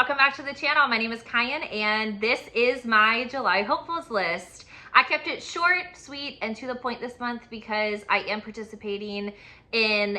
welcome back to the channel. My name is Kyan and this is my July hopefuls list. I kept it short, sweet, and to the point this month because I am participating in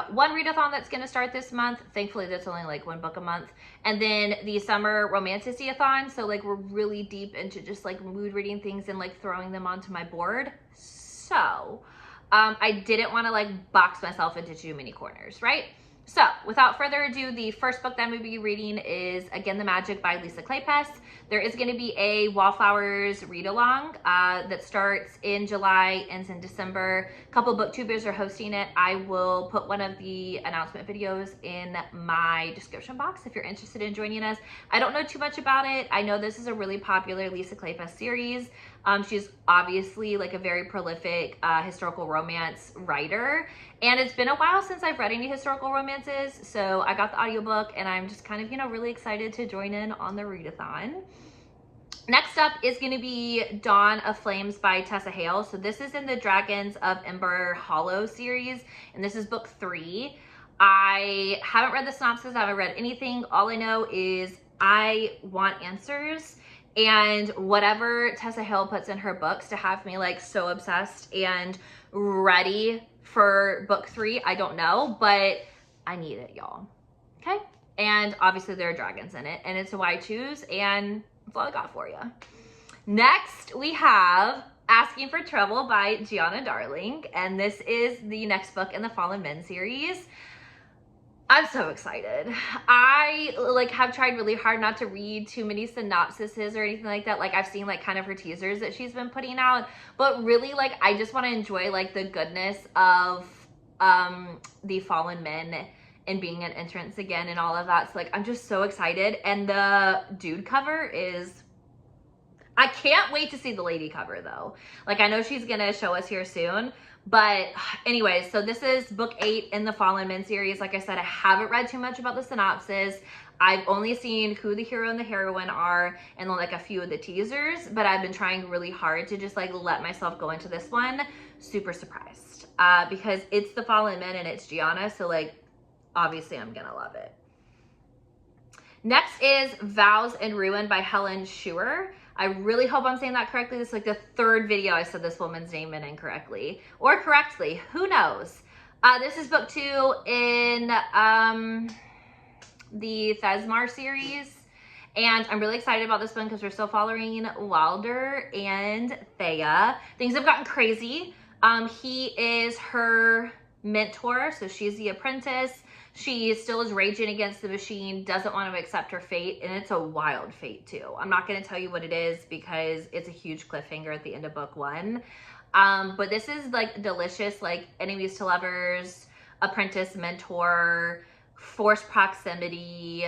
one readathon that's going to start this month. Thankfully, that's only like one book a month. And then the summer romanticy-a-thon. So like we're really deep into just like mood reading things and like throwing them onto my board. So I didn't want to like box myself into too many corners, right? So without further ado, the first book that I'm going to be reading is Again the Magic by Lisa Kleypas. There is going to be a Wallflowers read-along that starts in July, ends in December. A couple booktubers are hosting it. I will put one of the announcement videos in my description box if you're interested in joining us. I don't know too much about it. I know this is a really popular Lisa Kleypas series. She's obviously like a very prolific historical romance writer. And it's been a while since I've read any historical romances. So I got the audiobook and I'm just kind of, really excited to join in on the readathon. Next up is going to be Dawn of Flames by Tessa Hale. So this is in the Dragons of Ember Hollow series. And this is book 3. I haven't read the synopsis. I haven't read anything. All I know is I want answers. And whatever Tessa Hale puts in her books to have me like so obsessed and ready for book 3, I don't know, but I need it, y'all. Okay? And obviously there are dragons in it, and it's who I choose, and that's all I got for you. Next, we have Asking for Trouble by Gianna Darling, and this is the next book in the Fallen Men series. I'm so excited. I have tried really hard not to read too many synopsises or anything like that. Like I've seen like kind of her teasers that she's been putting out, but really like I just want to enjoy like the goodness of the Fallen Men and being an entrance again and all of that. So like I'm just so excited. And the dude cover is, I can't wait to see the lady cover though. Like I know she's gonna show us here soon. But anyways, so this is book 8 in the Fallen Men series. Like I said, I haven't read too much about the synopsis. I've only seen who the hero and the heroine are and like a few of the teasers, but I've been trying really hard to just like let myself go into this one. Super surprised because it's the Fallen Men and it's Gianna. So like, obviously I'm gonna love it. Next is Vows and Ruin by Helen Schuer. I really hope I'm saying that correctly. This is like the 3rd video I said this woman's name in incorrectly or correctly. Who knows? This is book 2 in the Thesmar series. And I'm really excited about this one because we're still following Wilder and Thea. Things have gotten crazy. He is her mentor. So she's the apprentice. She still is raging against the machine, doesn't want to accept her fate, and it's a wild fate too. I'm not going to tell you what it is because it's a huge cliffhanger at the end of book 1. But this is like delicious, like enemies to lovers, apprentice, mentor, forced proximity,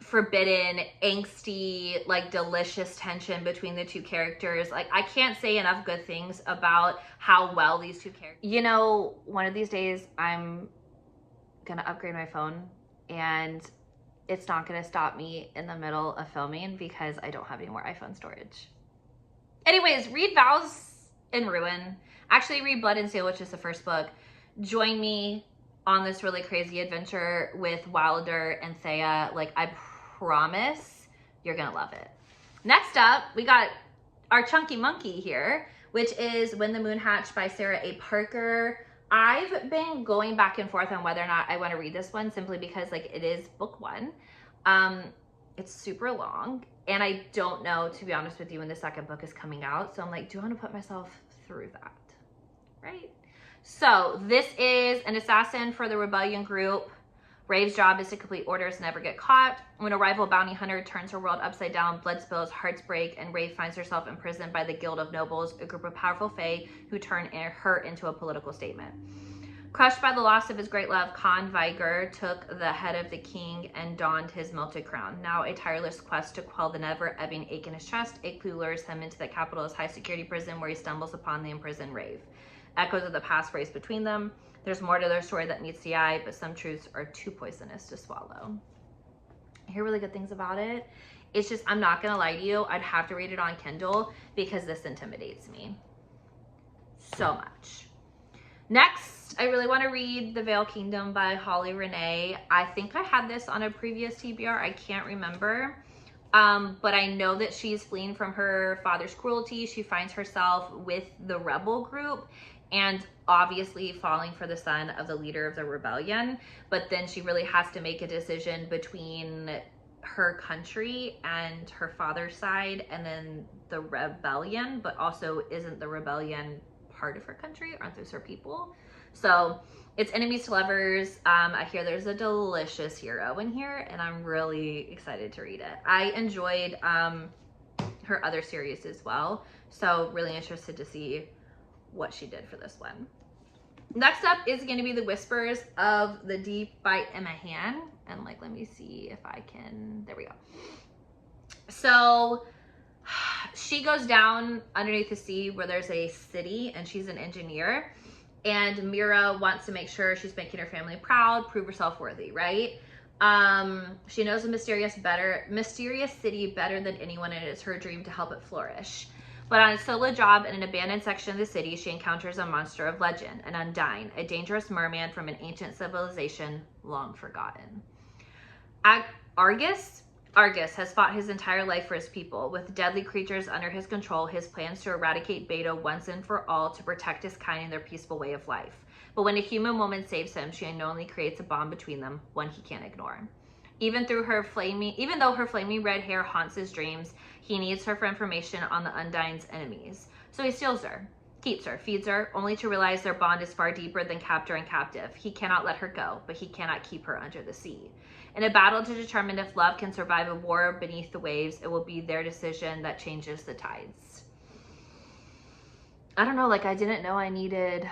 forbidden, angsty, like delicious tension between the two characters. Like I can't say enough good things about how well these two characters. One of these days I'm gonna upgrade my phone and it's not gonna stop me in the middle of filming because I don't have any more iPhone storage. Anyways, read Vows and Ruin. Actually read Blood and Steel, which is the first book. Join me on this really crazy adventure with Wilder and Thea. Like I promise you're gonna love it. Next up, we got our chunky monkey here, which is When the Moon Hatched by Sarah A. Parker. I've been going back and forth on whether or not I want to read this one simply because like it is book 1. It's super long and I don't know, to be honest with you, when the second book is coming out. So I'm like, do I want to put myself through that? Right? So this is an assassin for the rebellion group. Rave's job is to complete orders and never get caught. When a rival bounty hunter turns her world upside down, blood spills, hearts break, and Rave finds herself imprisoned by the Guild of Nobles, a group of powerful fae who turn her into a political statement. Crushed by the loss of his great love, Khan Viger took the head of the king and donned his melted crown. Now a tireless quest to quell the never-ebbing ache in his chest, a clue lures him into the capital's high-security prison where he stumbles upon the imprisoned Rave. Echoes of the past race between them. There's more to their story that meets the eye, but some truths are too poisonous to swallow. I hear really good things about it. It's just, I'm not gonna lie to you, I'd have to read it on Kindle because this intimidates me so much. Next I really want to read The Veil Kingdom by Holly Renee. I think I had this on a previous TBR. I can't remember. But I know that she's fleeing from her father's cruelty. She finds herself with the rebel group and obviously falling for the son of the leader of the rebellion. But then she really has to make a decision between her country and her father's side and then the rebellion, but also isn't the rebellion part of her country? Aren't those her people? So it's enemies to lovers. I hear there's a delicious hero in here and I'm really excited to read it. I enjoyed her other series as well. So really interested to see what she did for this one. Next up is going to be The Whispers of the Deep by Emma Han. And like, let me see if I can, there we go. So she goes down underneath the sea where there's a city and she's an engineer. And Mira wants to make sure she's making her family proud, prove herself worthy, right? She knows a mysterious city better than anyone, and it's her dream to help it flourish. But on a solo job in an abandoned section of the city, she encounters a monster of legend, an Undyne, a dangerous merman from an ancient civilization long forgotten. Argus has fought his entire life for his people. With deadly creatures under his control, his plans to eradicate Beta once and for all to protect his kind and their peaceful way of life. But when a human woman saves him, she unknowingly creates a bond between them, one he can't ignore. Even though her flaming red hair haunts his dreams, he needs her for information on the Undyne's enemies. So he steals her, keeps her, feeds her, only to realize their bond is far deeper than captor and captive. He cannot let her go, but he cannot keep her under the sea. In a battle to determine if love can survive a war beneath the waves, it will be their decision that changes the tides. I don't know, like I didn't know I needed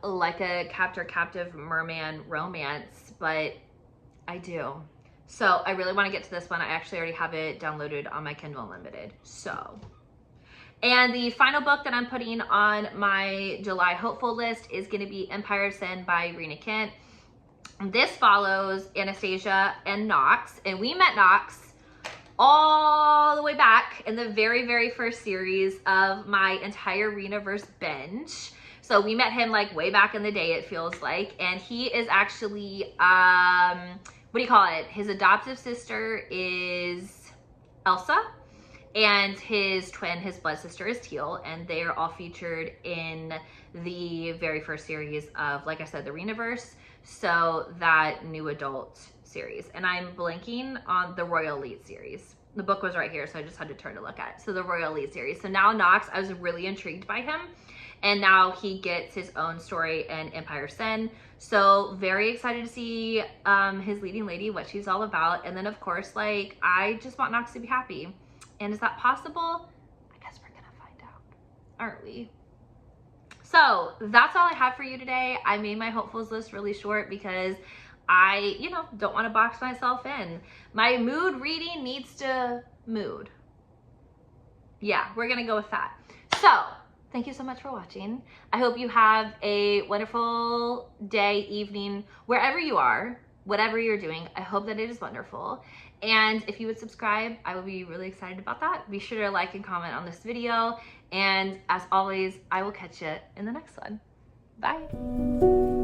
like a captor-captive merman romance, but I do. So I really want to get to this one. I actually already have it downloaded on my Kindle Unlimited. So, and the final book that I'm putting on my July hopeful list is going to be Empire of Sin by Rena Kent. This follows Anastasia and Nox, and we met Nox all the way back in the very, very first series of my entire Renaverse binge. So we met him like way back in the day, it feels like, and he is actually, what do you call it? His adoptive sister is Elsa, and his twin, his blood sister, is Teal, and they are all featured in the very first series of, like I said, the Renaverse. So that new adult series. And I'm blanking on the Royal Elite series. The book was right here, so I just had to turn to look at it. So the Royal Elite series. So now Nox, I was really intrigued by him. And now he gets his own story in Empire of Sin. So very excited to see his leading lady, what she's all about. And then of course, like, I just want Nox to be happy. And is that possible? I guess we're gonna find out, aren't we? So that's all I have for you today. I made my hopefuls list really short because I, don't want to box myself in. My mood reading needs to mood. Yeah, we're going to go with that. So thank you so much for watching. I hope you have a wonderful day, evening, wherever you are, whatever you're doing. I hope that it is wonderful. And if you would subscribe, I would be really excited about that. Be sure to like and comment on this video. And as always, I will catch you in the next one. Bye.